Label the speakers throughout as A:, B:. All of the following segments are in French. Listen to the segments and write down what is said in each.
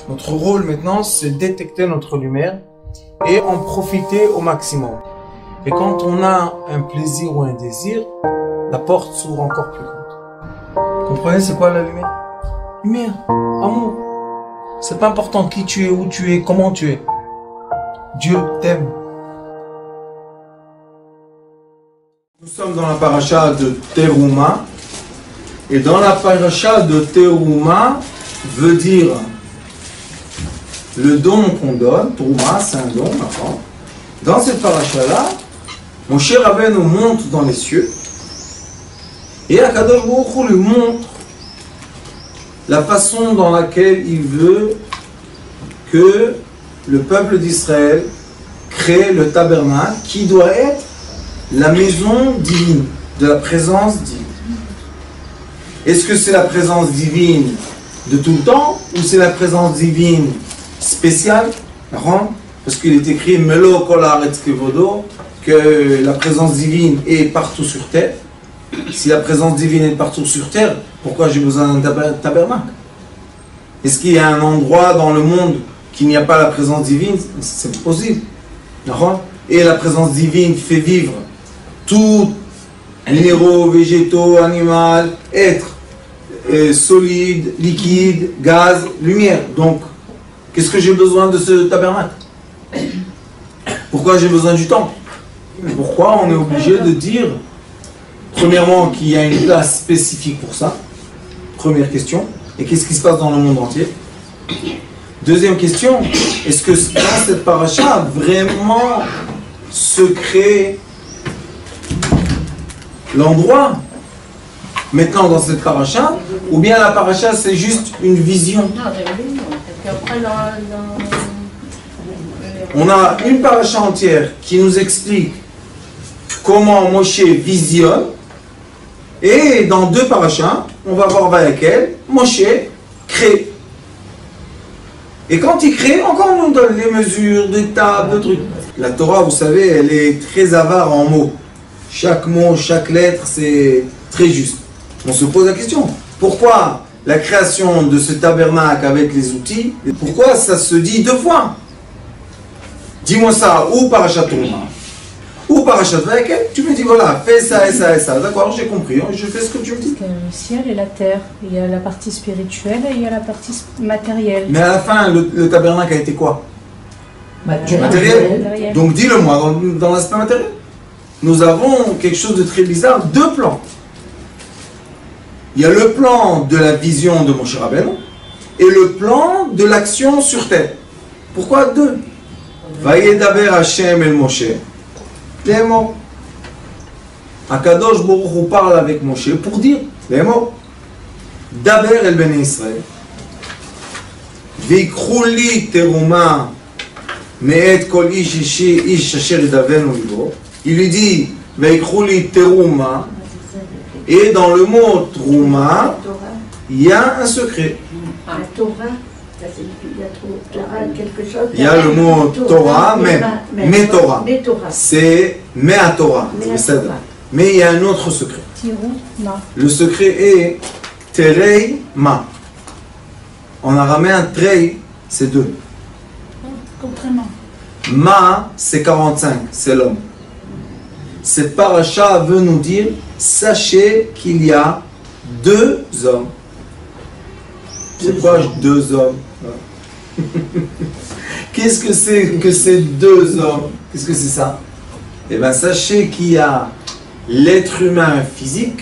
A: Notre rôle maintenant, c'est détecter notre lumière et en profiter au maximum. Et quand on a un plaisir ou un désir, la porte s'ouvre encore plus grande. Vous comprenez, c'est quoi la lumière? Lumière, amour. C'est pas important qui tu es, où tu es, comment tu es. Dieu t'aime. Nous sommes dans la paracha de Teruma. Et dans la paracha de Teruma veut dire le don qu'on donne. Teruma, c'est un don, d'accord. Dans cette paracha-là, Moshe Rabbeinu monte dans les cieux. Et Akadosh Baruch Hu lui montre la façon dans laquelle il veut que le peuple d'Israël crée le tabernacle qui doit être la maison divine, de la présence divine. Est-ce que c'est la présence divine de tout le temps ou c'est la présence divine spéciale? Parce qu'il est écrit Melo Kol Haaretz Kevodo, que la présence divine est partout sur terre. Si la présence divine est partout sur terre, pourquoi j'ai besoin d'un tabernacle? Est-ce qu'il y a un endroit dans le monde qu'il n'y a pas la présence divine? C'est possible. Et la présence divine fait vivre tout minéraux, végétaux, animaux, êtres, solides, liquides, gaz, lumière. Donc, qu'est-ce que j'ai besoin de ce tabernacle? Pourquoi j'ai besoin du temple? Pourquoi on est obligé de dire, premièrement, qu'il y a une place spécifique pour ça? Première question. Et qu'est-ce qui se passe dans le monde entier? Deuxième question, est-ce que dans cette paracha, vraiment se crée l'endroit maintenant dans cette paracha, ou bien la paracha c'est juste une vision? On a une paracha entière qui nous explique comment Moshe visionne, et dans deux parachas, on va voir laquelle Moshe crée. Et quand il crée, encore on nous donne les mesures, des tables, des trucs. La Torah, vous savez, elle est très avare en mots. Chaque mot, chaque lettre, c'est très juste. On se pose la question, pourquoi la création de ce tabernacle avec les outils, pourquoi ça se dit deux fois? Dis-moi ça, ou parachat Teruma, ou parachat Vayakel, tu me dis voilà, fais ça et ça et ça. D'accord, j'ai compris, je fais ce que tu me dis.
B: Parce que le ciel et la terre, il y a la partie spirituelle et il y a la partie matérielle.
A: Mais à la fin, le tabernacle a été quoi? Matériel. Donc dis-le-moi, dans l'aspect matériel. Nous avons quelque chose de très bizarre, deux plans. Il y a le plan de la vision de Moshe Rabbeinu et le plan de l'action sur terre. Pourquoi deux? Vayedaber Hashem el Moshe. Les mots. Akadosh Baruch Hu parle avec Moshe pour dire les mots. Daber el Bnei Israël. V'ikru li teruma me'et kol ish asher yidavenu libo. Il lui dit v'ikru li teruma. Et dans le mot Trouma, il y a un secret. Il y a le mot Torah, mais Torah. C'est Mea Torah. Mais il y a un autre secret. Le secret est Terei Ma. En araméen, Trei, c'est deux. Ma, c'est 45, c'est l'homme. Cette paracha veut nous dire, sachez qu'il y a deux hommes. C'est quoi deux hommes? Qu'est-ce que c'est que ces deux hommes? Qu'est-ce que c'est ça? Eh bien, sachez qu'il y a l'être humain physique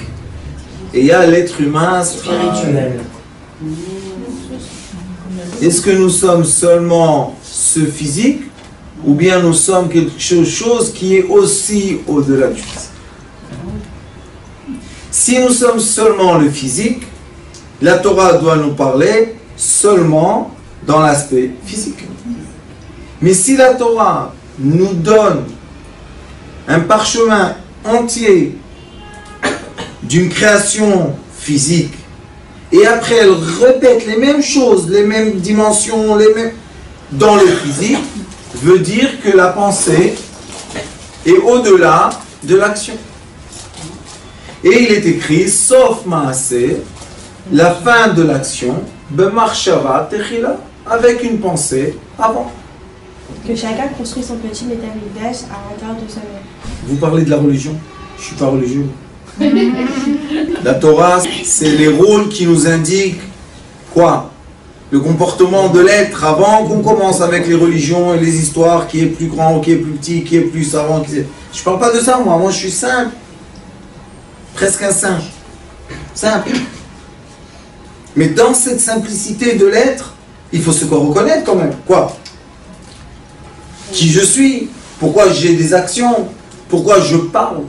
A: et il y a l'être humain spirituel. Est-ce que nous sommes seulement ce physique ou bien nous sommes quelque chose qui est aussi au-delà du physique? Si nous sommes seulement le physique, la Torah doit nous parler seulement dans l'aspect physique. Mais si la Torah nous donne un parchemin entier d'une création physique, et après elle répète les mêmes choses, les mêmes dimensions, les mêmes dans le physique, veut dire que la pensée est au-delà de l'action. Et il est écrit, sauf Maaseh, la fin de l'action, B'marshava techila avec une pensée avant.
C: Que chacun construit son petit métamigdash à l'intérieur de sa mère.
A: Vous parlez de la religion? Je suis pas religieux. La Torah, c'est les rôles qui nous indiquent quoi? Le comportement de l'être avant qu'on commence avec les religions et les histoires, qui est plus grand, qui est plus petit, qui est plus savant. Je parle pas de ça, moi je suis simple. Presque un singe. Simple. Mais dans cette simplicité de l'être, il faut se reconnaître quand même. Quoi? Qui je suis? Pourquoi j'ai des actions? Pourquoi je parle?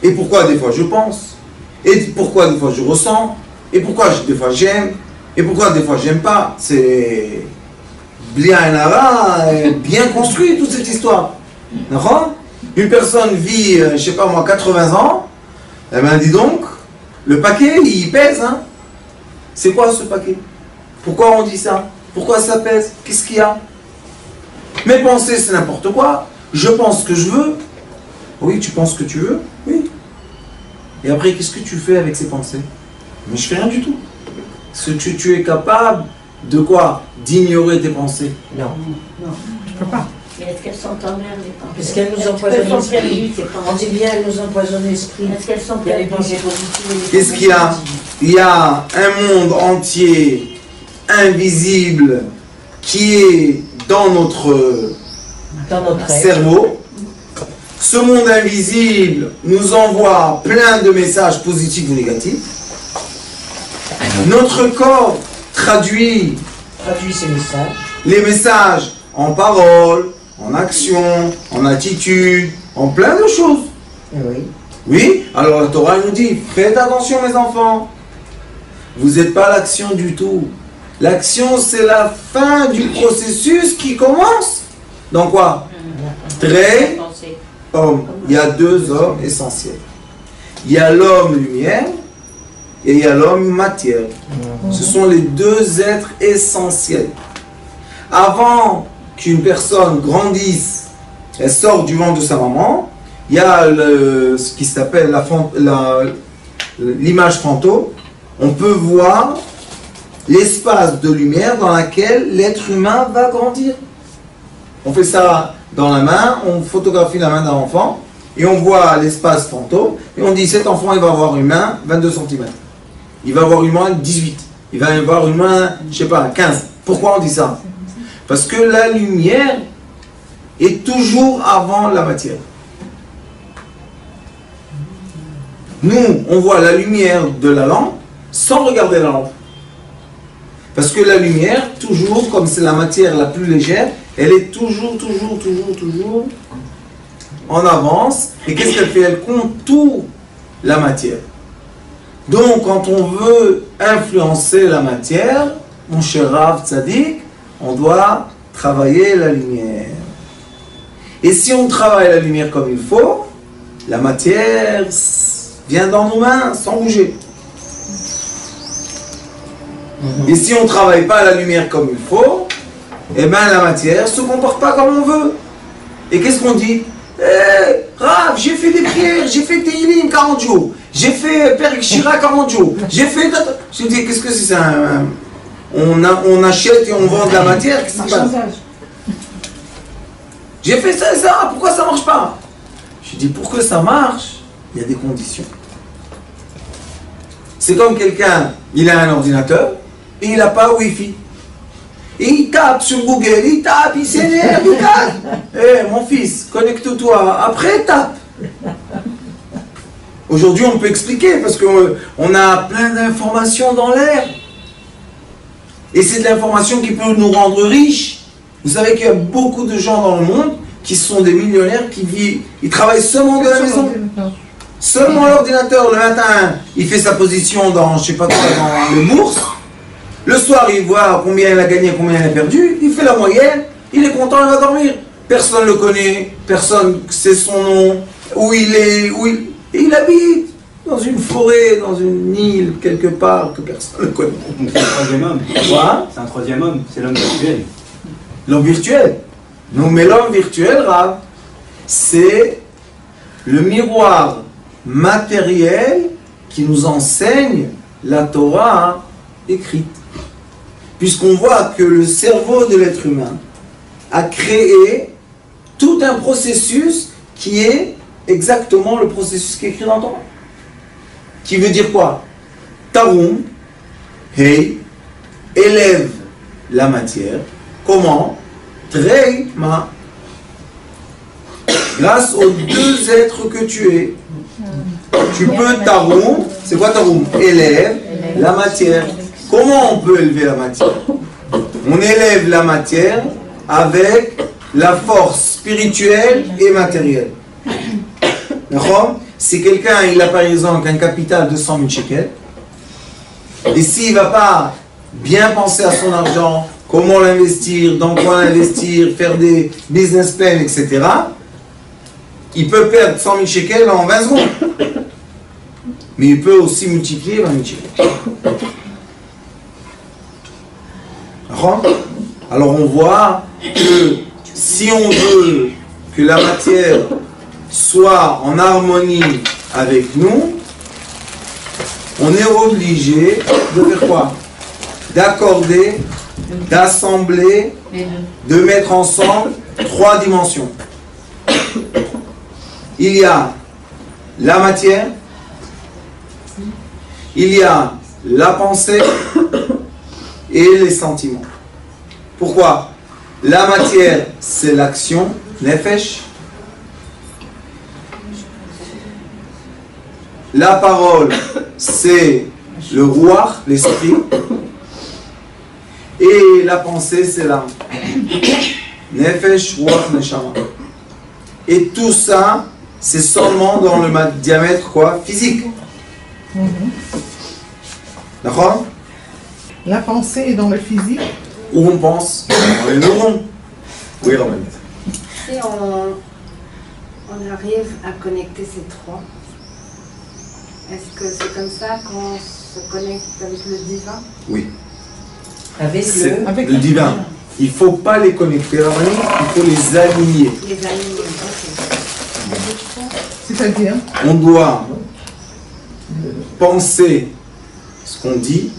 A: Et pourquoi des fois je pense? Et pourquoi des fois je ressens? Et pourquoi des fois j'aime? Et pourquoi des fois j'aime pas? C'est bien construit toute cette histoire. D'accord? Une personne vit, je sais pas moi, 80 ans, eh bien dis donc, le paquet il pèse, hein? C'est quoi ce paquet? Pourquoi on dit ça? Pourquoi ça pèse? Qu'est-ce qu'il y a? Mes pensées c'est n'importe quoi. Je pense ce que je veux. Oui, tu penses ce que tu veux. Oui. Et après, qu'est-ce que tu fais avec ces pensées? Mais je fais rien du tout. Est-ce que tu es capable de quoi? D'ignorer tes pensées?
D: Non.
B: Non, je peux pas.
E: Mais est-ce qu'elles sont en l'air, les pensées?
D: Parce qu'elles nous empoisonnent l'esprit. On dit bien, elles nous empoisonnent l'esprit.
E: Est-ce qu'elles sont
D: Il y a les
E: pleines
D: pensées
E: de-
D: positives et les
A: Qu'est-ce qu'il y a? Il y a un monde entier, invisible, qui est dans notre
D: dans notre être.
A: cerveau. Ce monde invisible nous envoie plein de messages positifs ou négatifs. Notre corps traduit
D: Traduit ces messages.
A: les messages en paroles, en actions, en attitude, en plein de choses.
D: Eh oui.
A: Oui, alors la Torah nous dit, faites attention mes enfants, vous n'êtes pas l'action du tout. L'action c'est la fin du processus qui commence. Donc quoi? Très
E: Pensées.
A: homme. Il y a deux hommes essentiels. Il y a l'homme lumière et il y a l'homme matière. Ce sont les deux êtres essentiels. Avant qu'une personne grandisse, elle sort du ventre de sa maman, il y a ce qui s'appelle l'image fantôme. On peut voir l'espace de lumière dans lequel l'être humain va grandir. On fait ça dans la main, on photographie la main d'un enfant et on voit l'espace fantôme et on dit cet enfant il va avoir une main 22 cm. Il va avoir une main 18. Il va avoir une main, je sais pas, 15. Pourquoi on dit ça? Parce que la lumière est toujours avant la matière. Nous, on voit la lumière de la lampe sans regarder la lampe. Parce que la lumière, toujours, comme c'est la matière la plus légère, elle est toujours en avance. Et qu'est-ce qu'elle fait? Elle contourne la matière. Donc, quand on veut influencer la matière, mon cher Rav Tzadik, on doit travailler la lumière. Et si on travaille la lumière comme il faut, la matière vient dans nos mains sans bouger. Et si on ne travaille pas la lumière comme il faut, eh bien la matière ne se comporte pas comme on veut. Et qu'est-ce qu'on dit? Rav, j'ai fait des prières, j'ai fait Teilim 40 jours, j'ai fait Perek Shira 40 jours, j'ai fait... Je dis, qu'est-ce que c'est ça? On achète et on vend de la matière, qu'est-ce qui se passe? J'ai fait ça et ça, pourquoi ça ne marche pas? Je dis, pour que ça marche, il y a des conditions. C'est comme quelqu'un, il a un ordinateur, et il n'a pas Wi-Fi. Et il tape sur Google, il tape, il s'énerve, il tape. Eh, mon fils, connecte-toi, après tape. Aujourd'hui, on peut expliquer, parce qu'on a plein d'informations dans l'air. Et c'est de l'information qui peut nous rendre riches. Vous savez qu'il y a beaucoup de gens dans le monde qui sont des millionnaires, qui vivent, ils travaillent seulement de la maison. Seulement l'ordinateur, le matin, il fait sa position dans, je sais pas quoi, dans les bourses. Le soir, il voit combien il a gagné, combien il a perdu. Il fait la moyenne, il est content, il va dormir. Personne ne le connaît, personne sait son nom, où il est, et il habite dans une forêt, dans une île, quelque part, que personne ne connaît.
F: Donc c'est un troisième homme.
A: Quoi?
F: C'est un troisième homme, c'est l'homme virtuel.
A: L'homme virtuel. Non, mais l'homme virtuel, Rav, c'est le miroir matériel qui nous enseigne la Torah écrite. puisqu'on voit que le cerveau de l'être humain a créé tout un processus qui est exactement le processus qui est écrit dans le Torah. Qui veut dire quoi? Tarum, hey, élève la matière. Comment? Trei ma. Grâce aux deux êtres que tu es. Tu peux tarum, c'est quoi tarum? Élève la matière. Comment on peut élever la matière? On élève la matière avec la force spirituelle et matérielle. D'accord? Si quelqu'un il a par exemple un capital de 100 000 shekels, et s'il ne va pas bien penser à son argent, comment l'investir, dans quoi l'investir, faire des business plans, etc., il peut perdre 100 000 shekels en 20 secondes. Mais il peut aussi multiplier 20 000 shekels. D'accord? Alors on voit que si on veut que la matière soit en harmonie avec nous, on est obligé de faire quoi? D'accorder, d'assembler, de mettre ensemble trois dimensions. Il y a la matière, il y a la pensée et les sentiments. Pourquoi? La matière, c'est l'action, nefesh. La parole, c'est le ruach, l'esprit. Et la pensée, c'est l'âme. Nefesh, ruach, neshama. Et tout ça, c'est seulement dans le diamètre quoi? Physique. D'accord?
G: La pensée est dans le physique.
A: Où on pense? Dans les neurones. Oui, Robin.
E: Si on arrive à connecter ces trois, est-ce que c'est comme ça qu'on se connecte avec le divin?
A: Oui.
D: Avec
G: Avec
A: le divin. Il ne faut pas les connecter, il faut les aligner.
E: Les aligner, ok.
G: C'est-à-dire,
A: On doit penser ce qu'on dit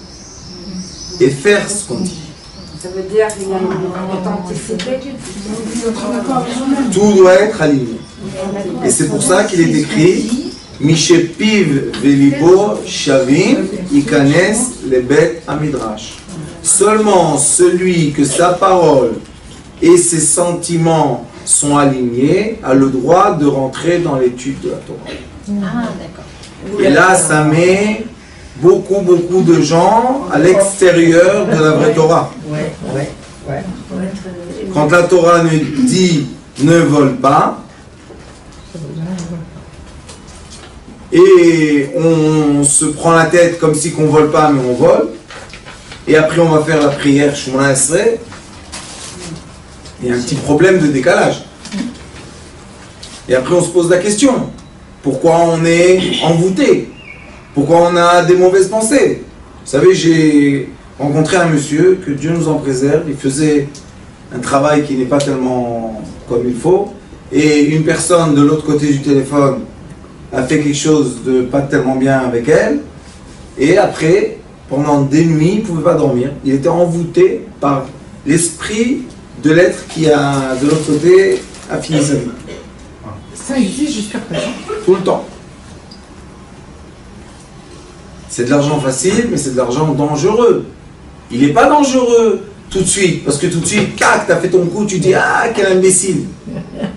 A: et faire ce qu'on dit.
E: Ça veut dire qu'il y a une authenticité.
A: Tout doit être aligné. Et c'est pour ça qu'il est écrit Mishepiv velibo shavim ikanes lebet amidrash. Seulement celui que sa parole et ses sentiments sont alignés a le droit de rentrer dans l'étude de la Torah.
E: Ah, d'accord.
A: Et là, ça met beaucoup de gens à l'extérieur de la vraie Torah. Quand la Torah nous dit ne vole pas, et on se prend la tête comme si qu'on vole pas, mais on vole, et après on va faire la prière Shemona Esrei, il y a un petit problème de décalage. Et après on se pose la question, pourquoi on est envoûté? Pourquoi on a des mauvaises pensées? Vous savez, j'ai rencontré un monsieur, que Dieu nous en préserve, il faisait un travail qui n'est pas tellement comme il faut, et une personne de l'autre côté du téléphone a fait quelque chose de pas tellement bien avec elle, et après, pendant des nuits, il ne pouvait pas dormir. Il était envoûté par l'esprit de l'être qui a, de l'autre côté, a fini sa vie.
G: ça existe jusqu'à présent.
A: Tout le temps. C'est de l'argent facile, mais c'est de l'argent dangereux. Il n'est pas dangereux tout de suite, parce que tout de suite, cac, t'as fait ton coup, tu dis, ah, quel imbécile.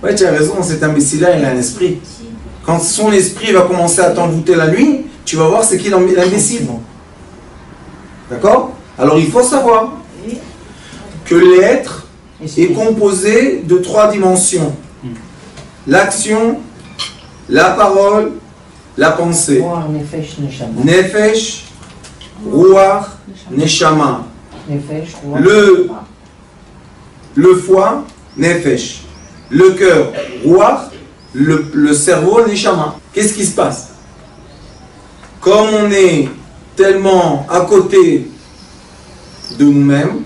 A: Ouais, tu as raison, cet imbécile-là, il a un esprit. Quand son esprit va commencer à t'envoûter la nuit, tu vas voir c'est qui l'imbécile. D'accord? Alors il faut savoir que l'être est composé de trois dimensions. L'action, la parole, la pensée. Nefesh, Ruach, Neshama. Le foie, Nefesh. Le cœur, Ruach. Le cerveau, Neshama. Qu'est-ce qui se passe? Comme on est tellement à côté de nous-mêmes,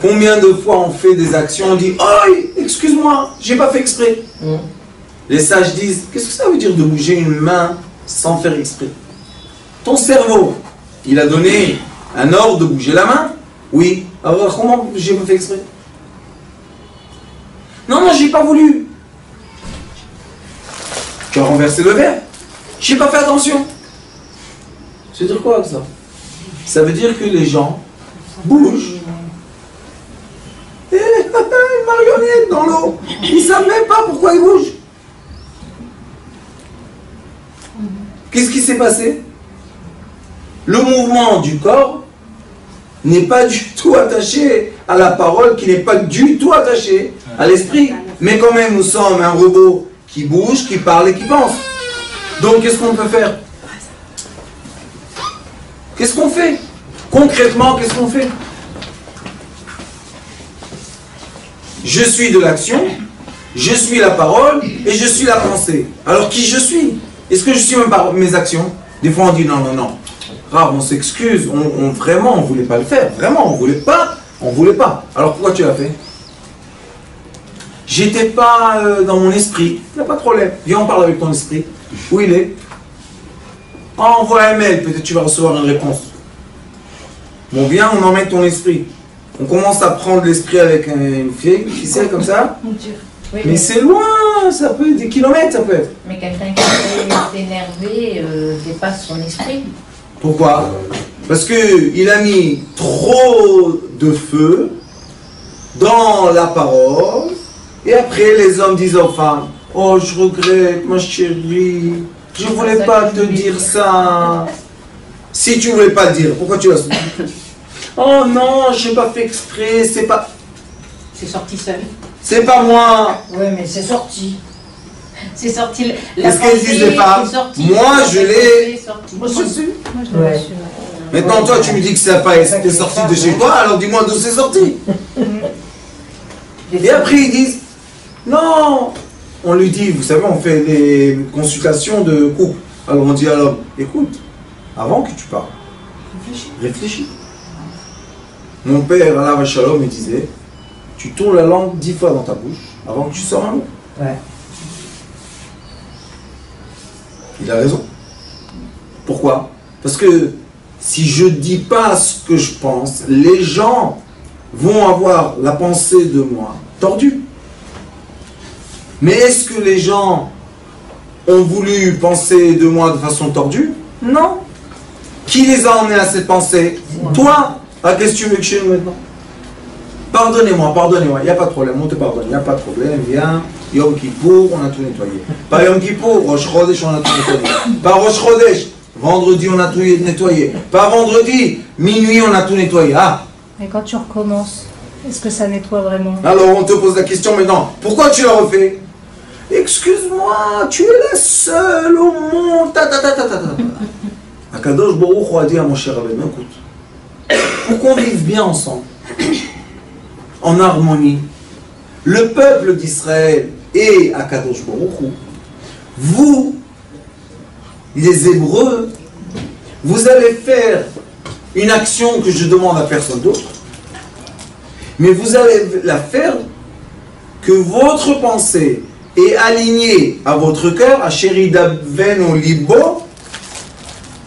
A: combien de fois on fait des actions, on dit « Oh, excuse-moi, j'ai pas fait exprès. Les sages disent « Qu'est-ce que ça veut dire de bouger une main sans faire exprès ?» Ton cerveau, il a donné un ordre de bouger la main, Oui. Alors comment j'ai pas fait exprès? Non, non, j'ai pas voulu. Tu as renversé le verre. J'ai pas fait attention. Ça veut dire quoi ça? Ça veut dire que les gens bougent. Et une marionnette dans l'eau. Ils savent même pas pourquoi ils bougent. Qu'est-ce qui s'est passé? Le mouvement du corps n'est pas du tout attaché à la parole, qui n'est pas du tout attaché à l'esprit. Mais quand même, nous sommes un robot qui bouge, qui parle et qui pense. Donc, qu'est-ce qu'on peut faire? Qu'est-ce qu'on fait? Concrètement, qu'est-ce qu'on fait? Je suis de l'action, je suis la parole et je suis la pensée. Alors, qui je suis? Est-ce que je suis même par mes actions? Des fois, on dit non, non, non. Rare, on s'excuse, vraiment, on ne voulait pas le faire. Vraiment, on ne voulait pas. Alors, pourquoi tu l'as fait? J'étais pas dans mon esprit. Il n'y a pas de problème. Viens, on parle avec ton esprit. Où il est? Envoie un mail, peut-être tu vas recevoir une réponse. Bon, viens, on emmène ton esprit. On commence à prendre l'esprit avec une ficelle comme ça.
D: Oui,
A: mais c'est loin, ça peut être des kilomètres, ça peut être.
D: Mais quelqu'un qui est énervé dépasse son esprit.
A: Pourquoi? Parce qu'il a mis trop de feu dans la parole, et après les hommes disent aux femmes, oh je regrette ma chérie, je voulais pas te dire ça. Si tu voulais pas le dire, pourquoi tu l'as dit? Oh non, j'ai pas fait exprès, c'est pas...
D: C'est sorti seul.
A: C'est pas moi.
D: Oui, mais c'est sorti. C'est sorti.
A: Qu'est-ce qu'elles disent les femmes? Moi je l'ai...
G: Moi, je suis.
B: Moi, je l'ai reçu.
A: Maintenant toi tu me dis que ça n'a pas été sorti de chez toi, alors dis-moi d'où c'est sorti. Et après ils disent, non, on lui dit, vous savez, on fait des consultations de couple. Alors on dit à l'homme, écoute, avant que tu parles, réfléchis. Mon père, Allah Shalom, me disait, tu tournes la langue 10 fois dans ta bouche avant que tu sors un mot.
D: Ouais.
A: Il a raison. Pourquoi? Parce que si je ne dis pas ce que je pense, les gens vont avoir la pensée de moi tordue. Mais est-ce que les gens ont voulu penser de moi de façon tordue? Non. Qui les a emmenés à cette pensée? Toi. Ah, qu'est-ce que tu veux que je fasse maintenant? Pardonnez-moi, il n'y a pas de problème, on te pardonne, il n'y a pas de problème, viens, Yom Kippour, on a tout nettoyé. Pas Yom Kippour, Rosh Chodesh, on a tout nettoyé. Pas Rosh Chodesh, vendredi, on a tout nettoyé. Pas vendredi, minuit, on a tout nettoyé. Ah!
B: Mais quand tu recommences, est-ce que ça nettoie vraiment?
A: Alors on te pose la question maintenant, pourquoi tu l'as refait? Excuse-moi, tu es la seule au monde, Akadosh Baruch Hu a dit à mon cher Rabbeinu, écoute, pour qu'on vive bien ensemble, en harmonie, le peuple d'Israël et Akadosh Baruch Hu, vous, les Hébreux, vous allez faire une action que je demande à personne d'autre, mais vous allez la faire que votre pensée est alignée à votre cœur, à Sheridaven au Libo,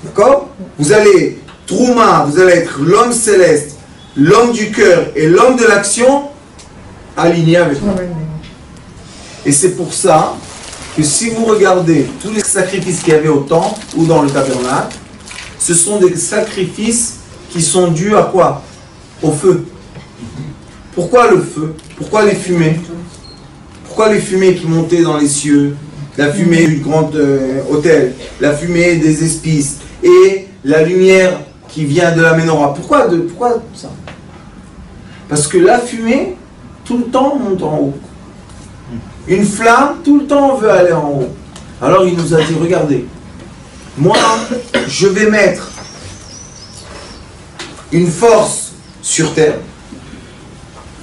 A: d'accord? Vous allez Trouma, vous allez être l'homme céleste, l'homme du cœur et l'homme de l'action alignés avec moi. Et c'est pour ça que si vous regardez tous les sacrifices qu'il y avait au temple ou dans le tabernacle, ce sont des sacrifices qui sont dus à quoi? Au feu. Pourquoi le feu? Pourquoi les fumées? Pourquoi les fumées qui montaient dans les cieux? La fumée du grand autel, la fumée des épices et la lumière qui vient de la menorah. Pourquoi ça? Parce que la fumée, tout le temps, monte en haut. Une flamme, tout le temps, veut aller en haut. Alors il nous a dit, regardez, moi, je vais mettre une force sur terre,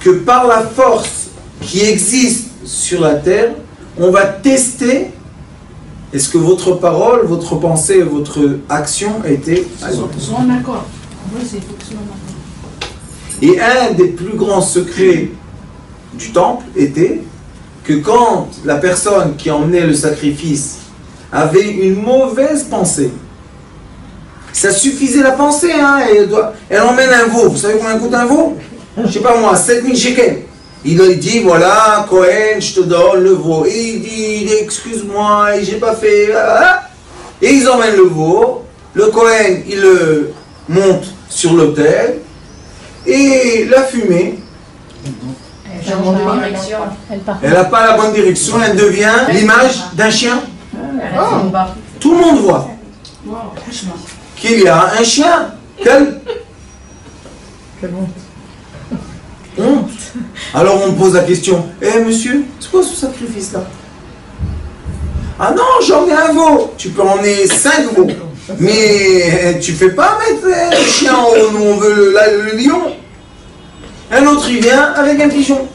A: que par la force qui existe sur la terre, on va tester est-ce que votre parole, votre pensée, votre action a été
G: En accord. Oui, c'est en accord.
A: Et un des plus grands secrets du temple était que quand la personne qui emmenait le sacrifice avait une mauvaise pensée, Ça suffisait la pensée, hein. Elle emmène un veau. Vous savez combien coûte un veau? Je sais pas moi, 7000 shekels. Il lui dit, voilà, Cohen, je te donne le veau. Et il dit, excuse-moi, j'ai pas fait... Et ils emmènent le veau. Le Cohen, il le monte sur l'autel. Et la fumée, elle n'a pas la bonne direction, elle devient l'image d'un chien. Tout le monde voit qu'il y a un chien. Quelle honte. Alors on pose la question, monsieur, c'est quoi ce sacrifice-là? Ah non, j'en ai un veau. Tu peux emmener 5 veaux. Mais tu fais pas mettre le chien en haut, nous on veut le lion. Un autre il vient avec un pigeon.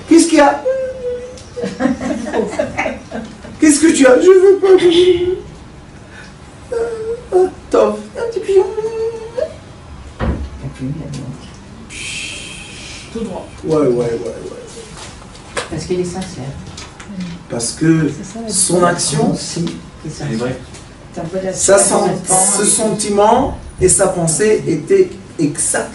A: Qu'est-ce qu'il y a? Qu'est-ce que tu as? Je veux pas. Top, un petit pigeon.
G: Tout droit.
A: Ouais.
D: Parce qu'il est sincère.
A: Parce que son action,
D: C'est
F: vrai.
A: ce sentiment et sa pensée étaient exacts.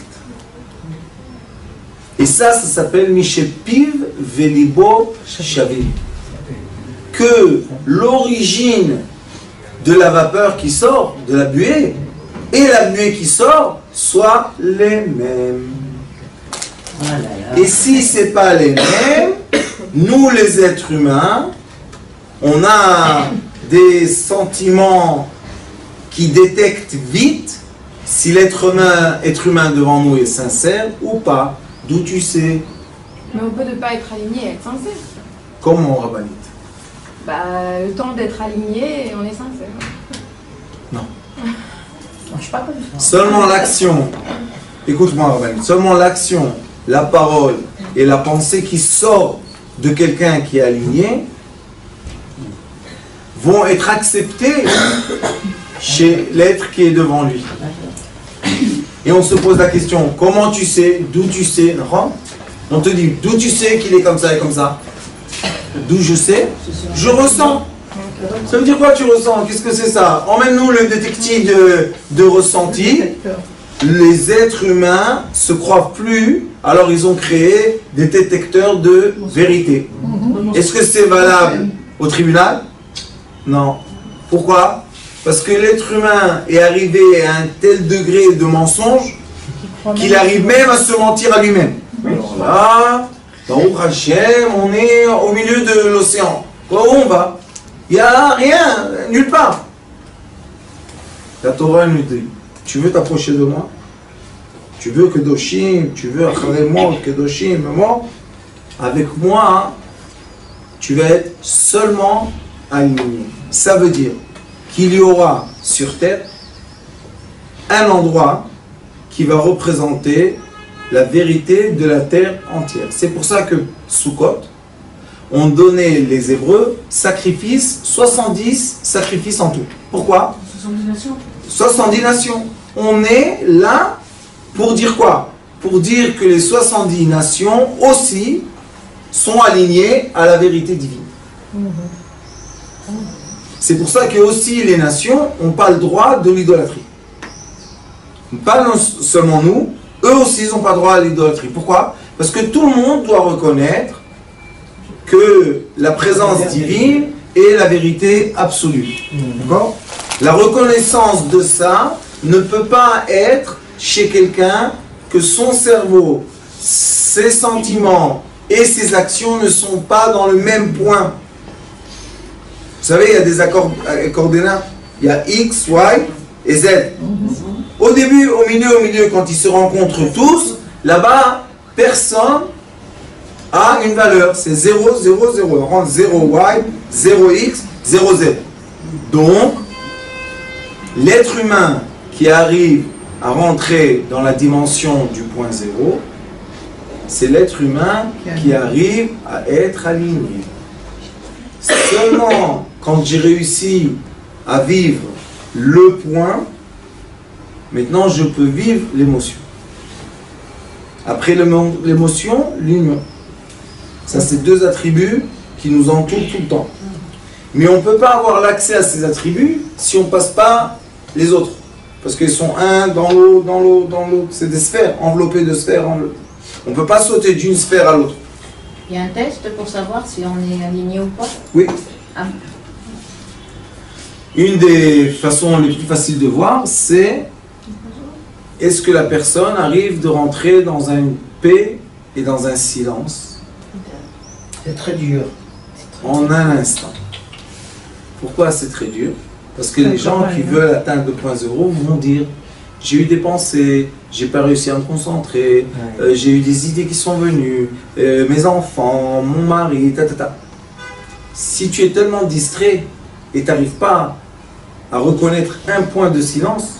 A: Et ça s'appelle Mishepiv Velibo Shavim. Que l'origine de la vapeur qui sort, de la buée, et la buée qui sort, soient les mêmes. Et si ce n'est pas les mêmes, nous les êtres humains, on a des sentiments qui détectent vite si l'être humain devant nous est sincère ou pas. D'où tu sais?
H: Mais on peut ne pas être aligné et être sincère.
A: Comment, Rabbanit?
H: Le temps d'être aligné, on est sincère.
A: Non.
D: Je suis pas comme ça.
A: Seulement l'action, écoute-moi, Rabbanit, seulement l'action, la parole et la pensée qui sort de quelqu'un qui est aligné vont être acceptées chez l'être qui est devant lui. Et on se pose la question, comment tu sais, d'où tu sais, on te dit, d'où tu sais qu'il est comme ça et comme ça? D'où je sais? Je ressens. Ça veut dire quoi tu ressens? Qu'est-ce que c'est ça? Emmène-nous le détective de ressenti. Les êtres humains se croient plus, alors ils ont créé des détecteurs de vérité. Est-ce que c'est valable au tribunal? Non. Pourquoi? Parce que l'être humain est arrivé à un tel degré de mensonge qu'il arrive même à se mentir à lui-même. Alors là, Baruch Hashem, on est au milieu de l'océan. Où on va? Il n'y a rien, nulle part. La Torah nous dit, tu veux t'approcher de moi? Tu veux que Kedoshim, tu veux Acharemot, Kedoshim, moi? Avec moi, tu vas être seulement aligné. Ça veut dire qu'il y aura sur terre un endroit qui va représenter la vérité de la terre entière. C'est pour ça que Sukkot, on donnait les Hébreux sacrifices, 70 sacrifices en tout. Pourquoi?
G: 70 nations.
A: 70 nations. On est là pour dire quoi? Pour dire que les 70 nations aussi sont alignées à la vérité divine. C'est pour ça que aussi les nations n'ont pas le droit de l'idolâtrie. Pas seulement nous, eux aussi ils n'ont pas le droit à l'idolâtrie. Pourquoi? Parce que tout le monde doit reconnaître que la présence divine est la vérité absolue. D'accord? La reconnaissance de ça ne peut pas être chez quelqu'un que son cerveau, ses sentiments et ses actions ne sont pas dans le même point. Vous savez, il y a des coordonnées, il y a X, Y et Z. Au début, au milieu, quand ils se rencontrent tous, là-bas, personne a une valeur. C'est 0, 0, 0. On rend 0 Y, 0 X, 0 Z. Donc, l'être humain qui arrive à rentrer dans la dimension du point 0, c'est l'être humain qui arrive à être aligné. Seulement quand j'ai réussi à vivre le point, maintenant je peux vivre l'émotion. Après l'émotion, l'union. Ça, c'est deux attributs qui nous entourent tout le temps. Mais on ne peut pas avoir l'accès à ces attributs si on ne passe pas les autres. Parce qu'ils sont un dans l'autre, dans l'autre, dans l'autre. C'est des sphères, enveloppées de sphères. On ne peut pas sauter d'une sphère à l'autre.
H: Il y a un test pour savoir si on est aligné ou pas?
A: Oui.
H: Ah.
A: Une des façons les plus faciles de voir, c'est est-ce que la personne arrive de rentrer dans une paix et dans un silence
D: C'est très dur.
A: en un instant. Pourquoi c'est très dur? Parce que les gens qui veulent atteindre 2.0 vont dire j'ai eu des pensées, j'ai pas réussi à me concentrer, j'ai eu des idées qui sont venues, mes enfants, mon mari, ta. Si tu es tellement distrait et tu n'arrives pas à reconnaître un point de silence,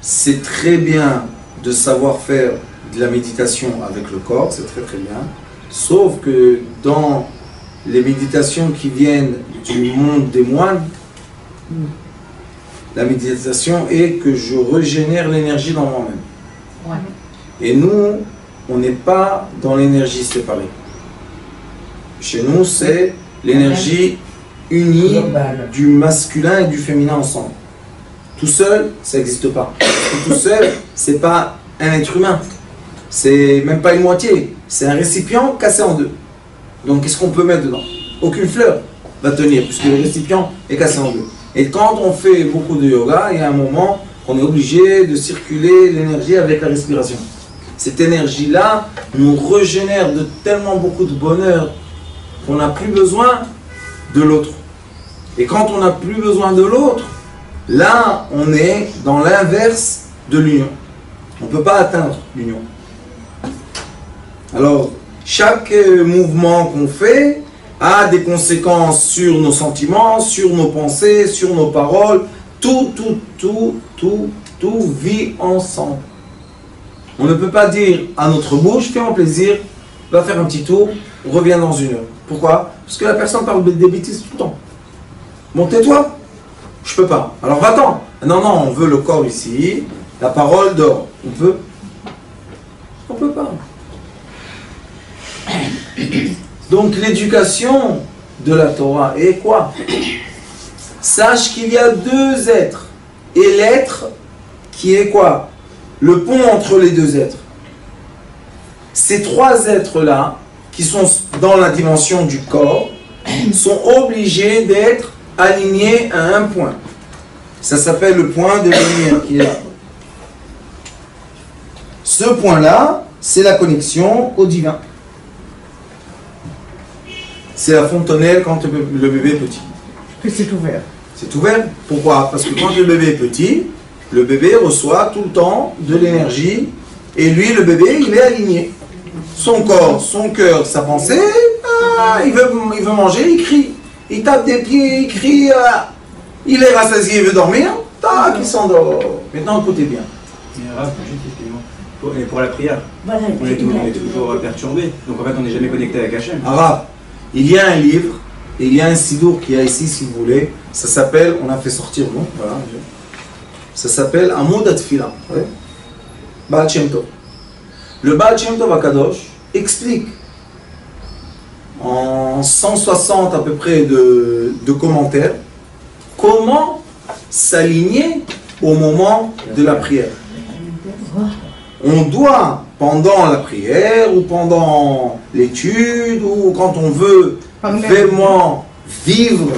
A: c'est très bien de savoir faire de la méditation avec le corps, c'est très très bien, sauf que dans les méditations qui viennent du monde des moines, la méditation est que je régénère l'énergie dans moi-même.
H: Ouais.
A: Et nous, on n'est pas dans l'énergie séparée. Chez nous, c'est l'énergie unie du masculin et du féminin ensemble. Tout seul, ça n'existe pas. Tout seul, c'est pas un être humain. C'est même pas une moitié. C'est un récipient cassé en deux. Donc, qu'est-ce qu'on peut mettre dedans? Aucune fleur va tenir, puisque le récipient est cassé en deux. Et quand on fait beaucoup de yoga, il y a un moment qu'on est obligé de circuler l'énergie avec la respiration. Cette énergie-là nous régénère de tellement beaucoup de bonheur qu'on n'a plus besoin de l'autre. Et quand on n'a plus besoin de l'autre, là, on est dans l'inverse de l'union. On ne peut pas atteindre l'union. Alors, chaque mouvement qu'on fait a des conséquences sur nos sentiments, sur nos pensées, sur nos paroles. Tout vit ensemble. On ne peut pas dire à notre bouche, fais-moi plaisir, va faire un petit tour, reviens dans une heure. Pourquoi? Parce que la personne parle des bêtises tout le temps. Bon, tais-toi. Je peux pas. Alors va-t'en. Non, on veut le corps ici, la parole dort. On peut? On peut pas. Donc l'éducation de la Torah est quoi? Sache qu'il y a deux êtres. Et l'être qui est quoi? Le pont entre les deux êtres. Ces trois êtres-là, qui sont dans la dimension du corps, sont obligés d'être alignés à un point. Ça s'appelle le point de lumière qui est là. Ce point-là, c'est la connexion au divin. C'est la fontanelle quand le bébé est petit.
D: Que c'est ouvert.
A: C'est ouvert. Pourquoi? Parce que quand le bébé est petit, le bébé reçoit tout le temps de l'énergie et lui, le bébé, il est aligné. Son corps, son cœur, sa pensée, il veut manger, il crie. Il tape des pieds, il crie, il est rassasié, il veut dormir, tac, il s'endort. Maintenant, écoutez bien.
F: Et pour la prière,
C: Voilà,
F: on est toujours perturbé. Donc en fait, on n'est jamais connecté avec Hachem.
A: Arabe, il y a un livre, et il y a un sidour qui est ici, si vous voulez. Ça s'appelle, on a fait sortir, non? Voilà. Ça s'appelle Amoud Atfila. Baal Shem Tov. Le Baal Shem Tov Akadosh explique en 160 à peu près de commentaires comment s'aligner au moment de la prière. On doit, pendant la prière ou pendant l'étude ou quand on veut vraiment vivre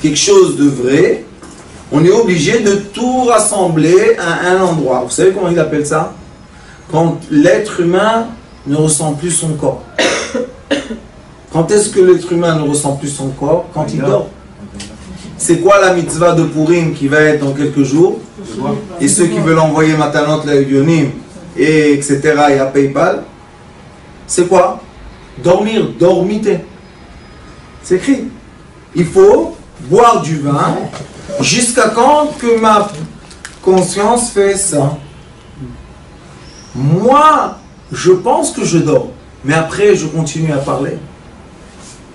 A: quelque chose de vrai, on est obligé de tout rassembler à un endroit. Vous savez comment il appelle ça? Quand l'être humain ne ressent plus son corps. Quand est-ce que l'être humain ne ressent plus son corps? Quand il dort. C'est quoi la mitzvah de Purim qui va être dans quelques jours? Et ceux qui veulent envoyer Matanot, la Yonim, et etc. et à PayPal, c'est quoi? Dormir, dormiter. C'est écrit. Il faut boire du vin jusqu'à quand que ma conscience fait ça. Moi, je pense que je dors, mais après je continue à parler.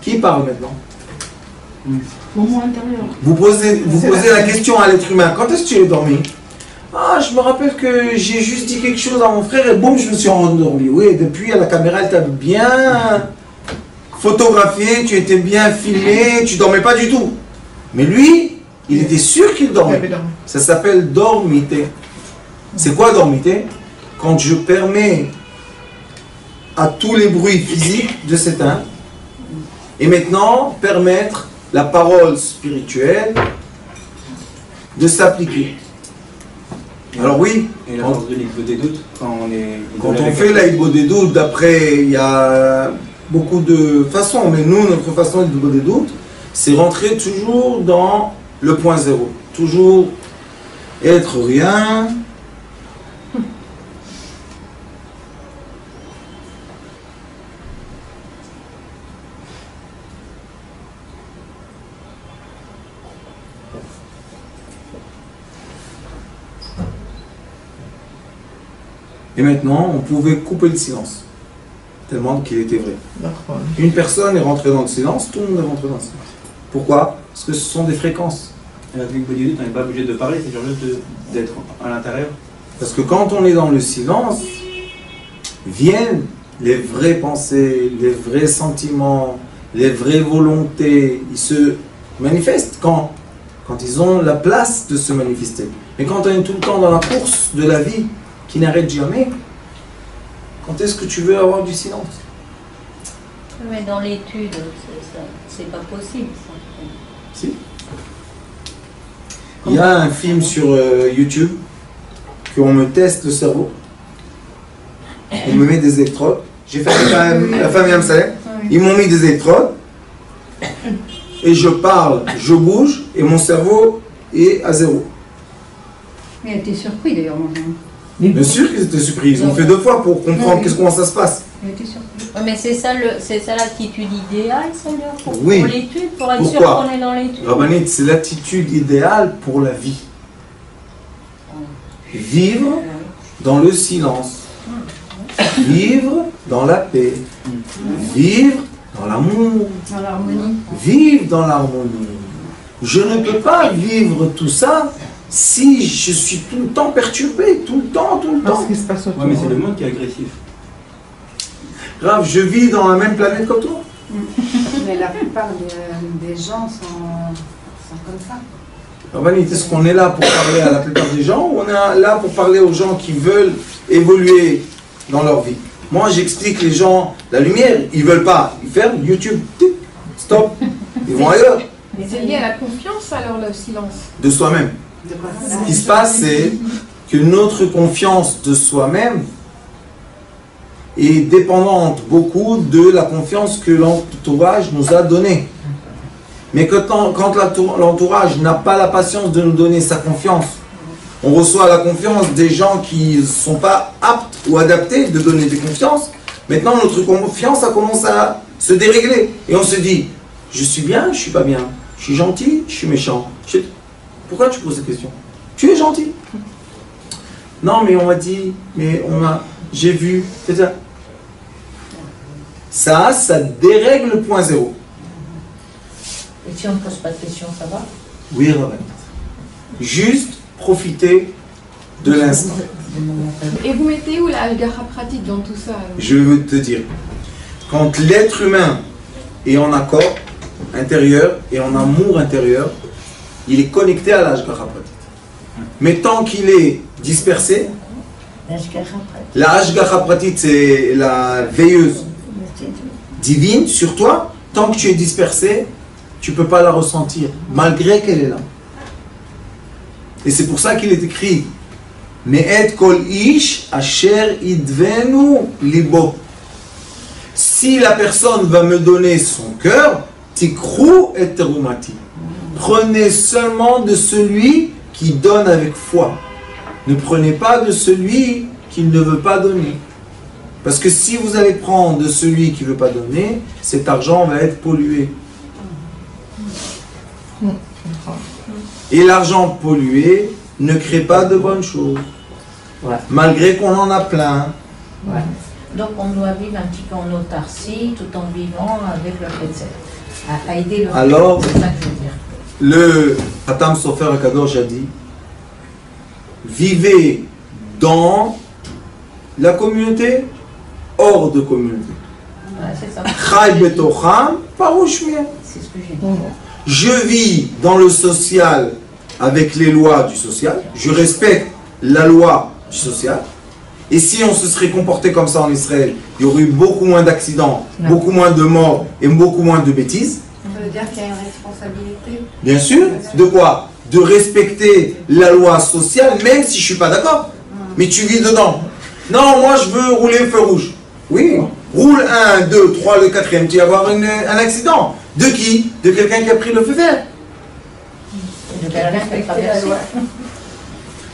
A: Qui parle maintenant?
C: Moment intérieur.
A: Vous posez la question à l'être humain, quand est-ce que tu es dormi? Ah, je me rappelle que j'ai juste dit quelque chose à mon frère et boum, je me suis endormi. Oui, depuis la caméra, elle t'a bien photographié, tu étais bien filmé, tu dormais pas du tout. Mais lui, Il était sûr qu'il dormait. Ça s'appelle dormité. C'est quoi dormité? Quand je permets à tous les bruits physiques de s'éteindre et maintenant permettre la parole spirituelle de s'appliquer. Alors oui,
F: Et la force de l'Hitbo des doutes, quand
A: on fait la Hidbo des doutes, d'après, il y a beaucoup de façons, mais nous, notre façon de Hidbo des doutes, c'est rentrer toujours dans le point zéro. Toujours être rien. Et maintenant, on pouvait couper le silence, tellement qu'il était vrai. Une personne est rentrée dans le silence, tout le monde est rentré dans le silence. Pourquoi? Parce que ce sont des fréquences.
F: Et avec l'Hitbo des doutes, on n'est pas obligé de parler, c'est juste d'être à l'intérieur.
A: Parce que quand on est dans le silence, viennent les vraies pensées, les vrais sentiments, les vraies volontés. Ils se manifestent quand ils ont la place de se manifester. Mais quand on est tout le temps dans la course de la vie, qui n'arrête jamais, quand est-ce que tu veux avoir du silence?
I: Mais dans l'étude, c'est pas possible. Ça.
A: Si. Il y a un film sur YouTube qu'on me teste le cerveau. On me met des électrodes. J'ai fait la famille Amsalem. Ils m'ont mis des électrodes. Et je parle, je bouge, et mon cerveau est à zéro.
J: Mais elle était surpris d'ailleurs, moi.
A: Bien sûr qu'ils étaient surpris. Ils ont fait 2 fois pour comprendre comment ça se passe.
J: Elle était surpris.
I: Ouais, mais c'est ça l'attitude idéale, Seigneur, pour
A: Oui.
I: l'étude, pour être sûr
A: Pourquoi?
I: qu'on est dans l'étude.
A: Rabbanit, c'est l'attitude idéale pour la vie. Vivre dans le silence. Vivre dans la paix. Vivre dans l'amour.
J: Dans l'harmonie.
A: Vivre dans l'harmonie. Je ne peux pas vivre tout ça si je suis tout le temps perturbé, tout le temps.
K: Parce qu'il se passe autour.
F: Ouais, mais c'est le monde qui est agressif.
A: Grave, je vis dans la même planète que toi.
E: Mais la plupart des gens sont comme ça.
A: Rabbanit, est-ce qu'on est là pour parler à la plupart des gens ou on est là pour parler aux gens qui veulent évoluer dans leur vie? Moi, j'explique les gens, la lumière, ils ne veulent pas. Ils ferment YouTube, tic, stop, ils vont ailleurs.
H: Mais c'est lié à la confiance alors, le silence.
A: De soi-même. Ce qui se passe, c'est que notre confiance de soi-même est dépendante beaucoup de la confiance que l'entourage nous a donnée. Mais quand l'entourage n'a pas la patience de nous donner sa confiance, on reçoit la confiance des gens qui ne sont pas aptes ou adaptés de donner des confiances. Maintenant, notre confiance, ça commence à se dérégler. Et on se dit, je suis bien, je suis pas bien. Je suis gentil, je suis méchant. Pourquoi tu poses cette question? Tu es gentil. Non, mais on m'a dit, mais j'ai vu. Ça dérègle le point zéro.
I: Et si on ne pose pas de questions, ça va?
A: Oui, Rabbanit. Juste profiter de l'instant.
H: Et vous mettez où la Algara pratique dans tout ça?
A: Je veux te dire, quand l'être humain est en accord intérieur et en amour intérieur, il est connecté à l'Ashgacha Pratit. Mais tant qu'il est dispersé, la Ashgacha Pratit, c'est la veilleuse divine sur toi. Tant que tu es dispersé, tu ne peux pas la ressentir, malgré qu'elle est là. Et c'est pour ça qu'il est écrit Me'et kol ish asher idvenu libo. Si la personne va me donner son cœur, tikrou et terumati. Prenez seulement de celui qui donne avec foi. Ne prenez pas de celui qui ne veut pas donner. Parce que si vous allez prendre de celui qui ne veut pas donner, cet argent va être pollué. Et l'argent pollué ne crée pas de bonnes choses.
I: Ouais.
A: Malgré qu'on en a plein.
I: Ouais. Donc on doit vivre un petit peu en autarcie tout en vivant avec le Ketzel. À aider le
A: Alors,
I: c'est ça que je veux dire.
A: Le Hatam Sofer Akadosh a dit vivez dans la communauté, hors de communauté.
I: Ouais, c'est ça.
A: Chai betocham parouch mien.
I: C'est ce que j'ai dit.
A: Je vis dans le social avec les lois du social, je respecte la loi du social. Et si on se serait comporté comme ça en Israël, il y aurait eu beaucoup moins d'accidents, beaucoup moins de morts et beaucoup moins de bêtises.
E: Ça veut dire qu'il y a une responsabilité.
A: Bien sûr. De quoi? De respecter la loi sociale, même si je ne suis pas d'accord. Mais tu vis dedans. Non, moi je veux rouler au feu rouge. Oui, roule 1, 2, 3, le 4e, tu vas avoir un accident. De qui? De quelqu'un qui a pris le feu vert.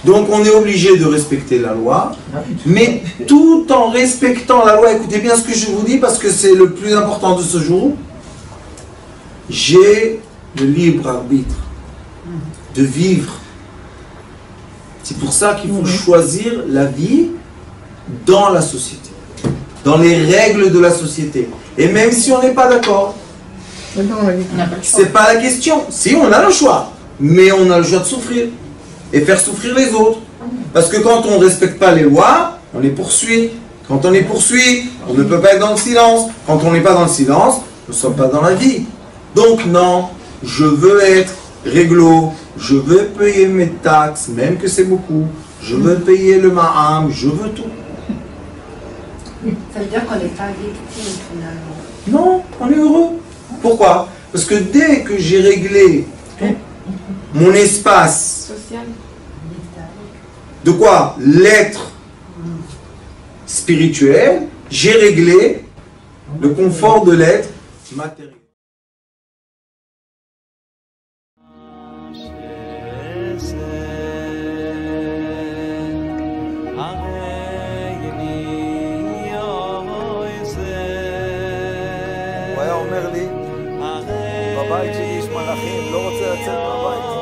A: Donc on est obligé de respecter la loi, mais tout en respectant la loi. Écoutez bien ce que je vous dis parce que c'est le plus important de ce jour. J'ai le libre arbitre de vivre. C'est pour ça qu'il faut choisir la vie dans la société, dans les règles de la société. Et même si on n'est pas d'accord, c'est pas la question. Si, on a le choix, mais on a le choix de souffrir et faire souffrir les autres. Parce que quand on ne respecte pas les lois, on les poursuit. Quand on les poursuit, on ne peut pas être dans le silence. Quand on n'est pas dans le silence, nous ne sommes pas dans la vie. Donc non, je veux être réglo, je veux payer mes taxes, même que c'est beaucoup. Je veux payer le ma'am, je veux tout.
E: Ça veut dire qu'on n'est pas victime finalement.
A: Non, on est heureux. Pourquoi? Parce que dès que j'ai réglé mon espace,
E: Social.
A: de quoi? L'être spirituel, j'ai réglé le confort de l'être matériel.
K: הוא היה אומר לי, בבית שלי יש מלאכים, לא רוצה לצאת מהבית.